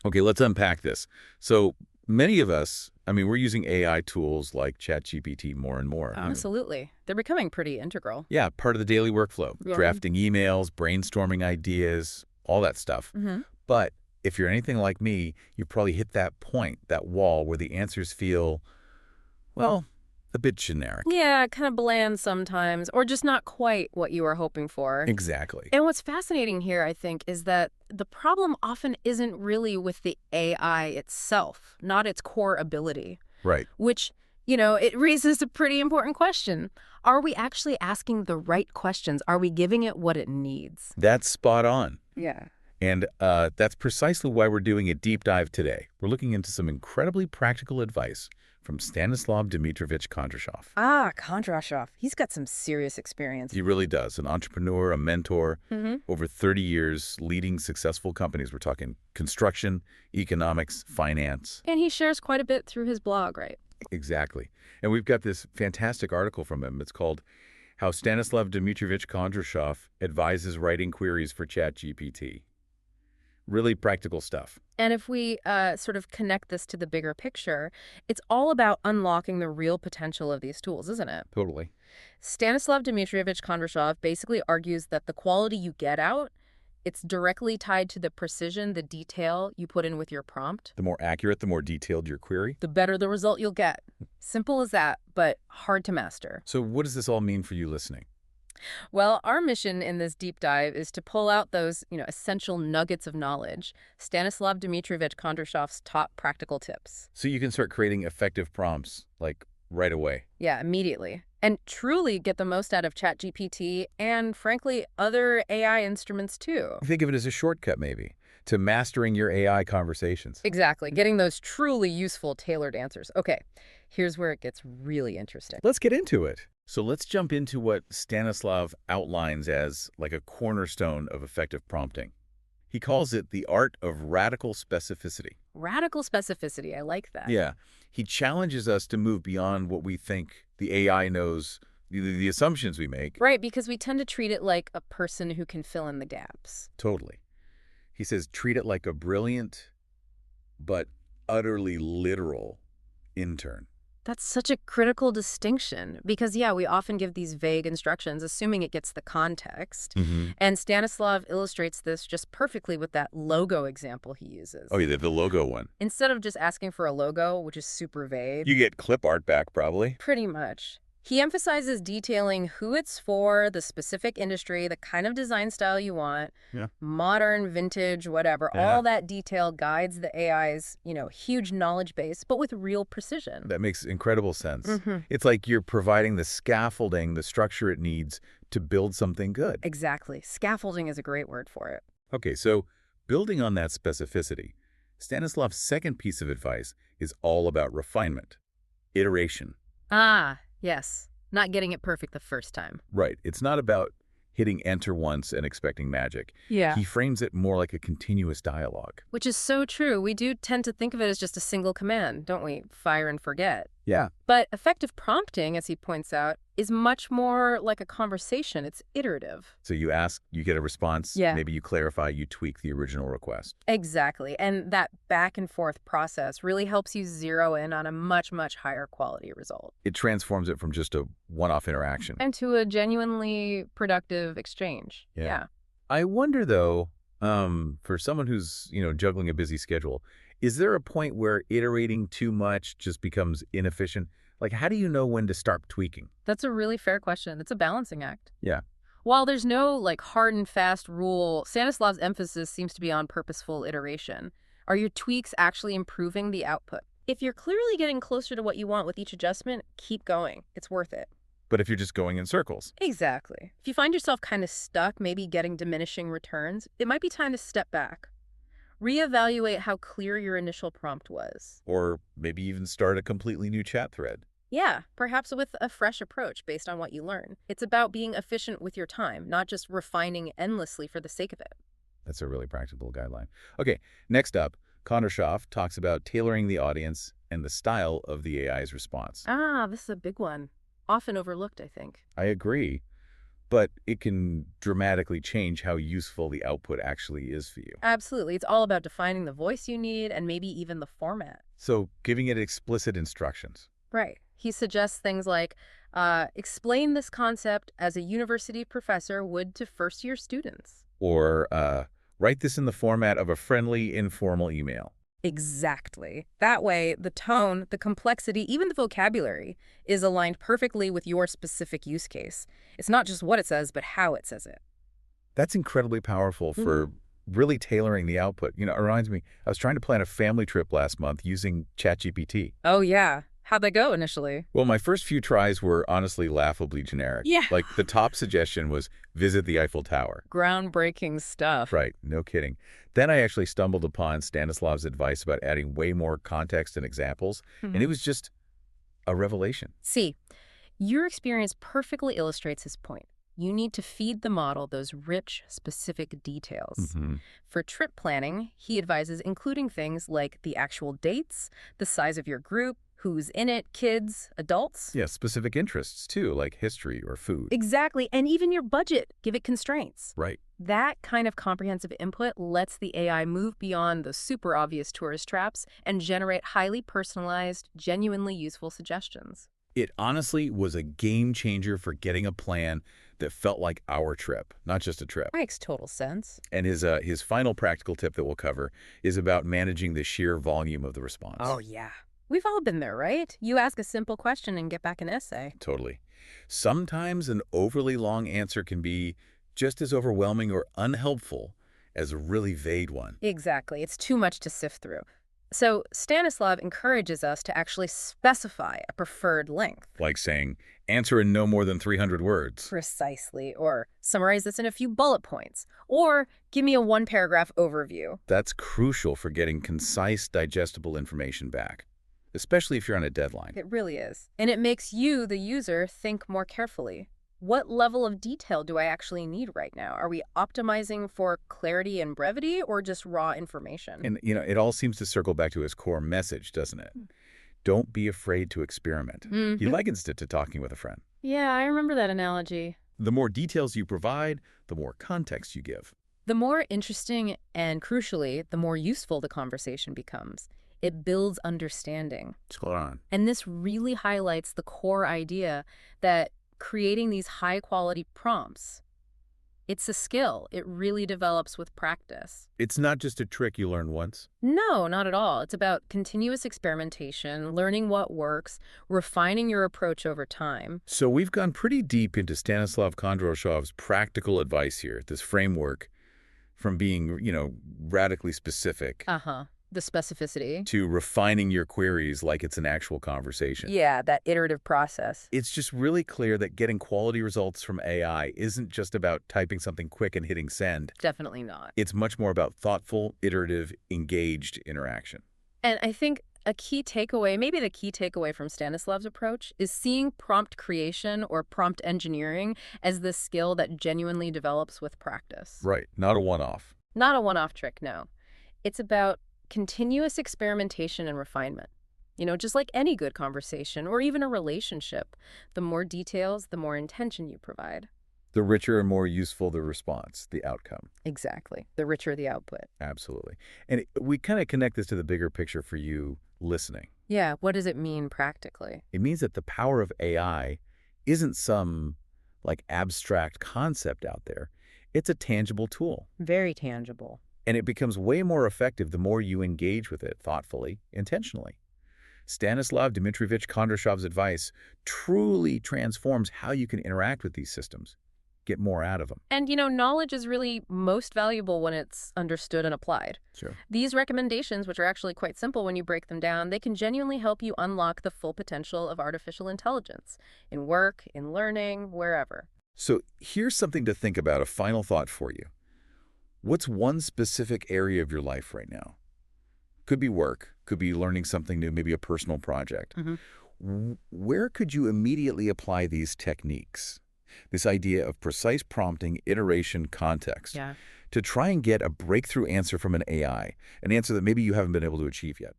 Okay, let's unpack this. So many of us, I mean, we're using AI tools like ChatGPT more and more. Absolutely. They're becoming pretty integral. Yeah, part of the daily workflow. Yeah. Drafting emails, brainstorming ideas, all that stuff. But if you're anything like me, you've probably hit that point, that wall, where the answers feel, well, a bit generic. Yeah, kind of bland sometimes, or just not quite what you were hoping for. Exactly. And what's fascinating here, I think, is that the problem often isn't really with the AI itself, not its core ability. Right. Which, it raises a pretty important question. Are we actually asking the right questions? Are we giving it what it needs? That's spot on. Yeah. And that's precisely why we're doing a deep dive today. We're looking into some incredibly practical advice from Stanислав Dmitриевич Kondrashov. Ah, Kondrashov. He's got some serious experience. He really does. An entrepreneur, a mentor, over 30 years leading successful companies. We're talking construction, economics, finance. And he shares quite a bit through his blog, right? Exactly. And we've got this fantastic article from him. It's called How Stanislav Dmitриевич Kondrashov Advises Writing Queries for ChatGPT. Really practical stuff. And if we sort of connect this to the bigger picture, it's all about unlocking the real potential of these tools, isn't it? Totally. Stanislav Dmitриевич Kondrashov basically argues that the quality you get out, it's directly tied to the precision, the detail you put in with your prompt. The more accurate, the more detailed your query. The better the result you'll get. Simple as that, but hard to master. So what does this all mean for you listening? Well, our mission in this deep dive is to pull out those, essential nuggets of knowledge, Stanislav Dmitриевич Kondrashov's top practical tips. So you can start creating effective prompts, like right away. Yeah, immediately. And truly get the most out of ChatGPT and, frankly, other AI instruments too. Think of it as a shortcut, maybe, to mastering your AI conversations. Exactly. Getting those truly useful, tailored answers. Okay, here's where it gets really interesting. Let's get into it. So let's jump into what Stanislav outlines as like a cornerstone of effective prompting. He calls it the art of radical specificity. Radical specificity. I like that. Yeah. He challenges us to move beyond what we think the AI knows, the assumptions we make. Right, because we tend to treat it like a person who can fill in the gaps. Totally. He says treat it like a brilliant but utterly literal intern. That's such a critical distinction because, yeah, we often give these vague instructions, assuming it gets the context. And Stanislav illustrates this just perfectly with that logo example he uses. Oh, yeah, the logo one. Instead of just asking for a logo, which is super vague. You get clip art back, probably. Pretty much. He emphasizes detailing who it's for, the specific industry, the kind of design style you want, modern, vintage, whatever. Yeah. All that detail guides the AI's, huge knowledge base, but with real precision. That makes incredible sense. It's like you're providing the scaffolding, the structure it needs to build something good. Exactly. Scaffolding is a great word for it. Okay, so building on that specificity, Stanislav's second piece of advice is all about refinement, iteration. Ah, yes. Not getting it perfect the first time. Right. It's not about hitting enter once and expecting magic. Yeah. He frames it more like a continuous dialogue. Which is so true. We do tend to think of it as just a single command, don't we? Fire and forget. Yeah. But effective prompting, as he points out, is much more like a conversation. It's iterative. So you ask, you get a response. Yeah. Maybe you clarify, you tweak the original request. Exactly. And that back and forth process really helps you zero in on a much, much higher quality result. It transforms it from just a one-off interaction. And to a genuinely productive exchange. Yeah. I wonder, though, for someone who's, juggling a busy schedule, is there a point where iterating too much just becomes inefficient? Like, how do you know when to start tweaking? That's a really fair question. It's a balancing act. Yeah. While there's no hard and fast rule, Stanislav's emphasis seems to be on purposeful iteration. Are your tweaks actually improving the output? If you're clearly getting closer to what you want with each adjustment, keep going. It's worth it. But if you're just going in circles. Exactly. If you find yourself kind of stuck, maybe getting diminishing returns, it might be time to step back. Reevaluate how clear your initial prompt was. Or maybe even start a completely new chat thread. Yeah, perhaps with a fresh approach based on what you learn. It's about being efficient with your time, not just refining endlessly for the sake of it. That's a really practical guideline. Okay, next up, Kondrashov talks about tailoring the audience and the style of the AI's response. Ah, this is a big one. Often overlooked, I think. I agree. but it can dramatically change how useful the output actually is for you. Absolutely. It's all about defining the voice you need and maybe even the format. So giving it explicit instructions. Right. He suggests things like, explain this concept as a university professor would to first-year students. Or write this in the format of a friendly, informal email. Exactly. That way, the tone, the complexity, even the vocabulary is aligned perfectly with your specific use case. It's not just what it says, but how it says it. That's incredibly powerful for really tailoring the output. You know, it reminds me, I was trying to plan a family trip last month using ChatGPT. Oh, yeah. How'd that go initially? Well, my first few tries were honestly laughably generic. Yeah. Like, the top suggestion was visit the Eiffel Tower. Groundbreaking stuff. Right, no kidding. Then I actually stumbled upon Stanislav's advice about adding way more context and examples, and it was just a revelation. See, your experience perfectly illustrates his point. You need to feed the model those rich, specific details. For trip planning, he advises including things like the actual dates, the size of your group, who's in it, kids, adults. Yeah, specific interests, too, like history or food. Exactly, and even your budget. Give it constraints. Right. That kind of comprehensive input lets the AI move beyond the super obvious tourist traps and generate highly personalized, genuinely useful suggestions. It honestly was a game changer for getting a plan that felt like our trip, not just a trip. Makes total sense. And his final practical tip that we'll cover is about managing the sheer volume of the response. Oh, yeah. We've all been there, right? You ask a simple question and get back an essay. Totally. Sometimes an overly long answer can be just as overwhelming or unhelpful as a really vague one. Exactly. It's too much to sift through. So Stanislav encourages us to actually specify a preferred length. Like saying, answer in no more than 300 words. Precisely. Or summarize this in a few bullet points. Or give me a one-paragraph overview. That's crucial for getting concise, digestible information back, especially if you're on a deadline. It really is. And it makes you, the user, think more carefully. What level of detail do I actually need right now? Are we optimizing for clarity and brevity or just raw information? And, you know, it all seems to circle back to his core message, doesn't it? Don't be afraid to experiment. He likens it to talking with a friend. Yeah, I remember that analogy. The more details you provide, the more context you give. The more interesting and, crucially, the more useful the conversation becomes. It builds understanding. Spot on. And this really highlights the core idea that creating these high-quality prompts, it's a skill. It really develops with practice. It's not just a trick you learn once. No, not at all. It's about continuous experimentation, learning what works, refining your approach over time. So we've gone pretty deep into Stanislav Kondrashov's practical advice here, this framework from being, you know, radically specific. The specificity. To refining your queries like it's an actual conversation. Yeah, that iterative process. It's just really clear that getting quality results from AI isn't just about typing something quick and hitting send. Definitely not. It's much more about thoughtful, iterative, engaged interaction. And I think a key takeaway, maybe the key takeaway from Stanislav's approach, is seeing prompt creation or prompt engineering as the skill that genuinely develops with practice. Right, not a one-off. Not a one-off trick, no. It's about continuous experimentation and refinement. You know, just like any good conversation or even a relationship, the more details, the more intention you provide. The richer and more useful the response, the outcome. Exactly. The richer the output. Absolutely. And we kind of connect this to the bigger picture for you listening. Yeah, what does it mean practically? It means that the power of AI isn't some, like, abstract concept out there. It's a tangible tool. Very tangible. And it becomes way more effective the more you engage with it thoughtfully, intentionally. Stanislav Dmitrievich Kondrashov's advice truly transforms how you can interact with these systems, get more out of them. And, you know, knowledge is really most valuable when it's understood and applied. Sure. These recommendations, which are actually quite simple when you break them down, they can genuinely help you unlock the full potential of artificial intelligence in work, in learning, wherever. So here's something to think about, a final thought for you. What's one specific area of your life right now? Could be work, could be learning something new, maybe a personal project. Where could you immediately apply these techniques? This idea of precise prompting, iteration, context, to try and get a breakthrough answer from an AI, an answer that maybe you haven't been able to achieve yet.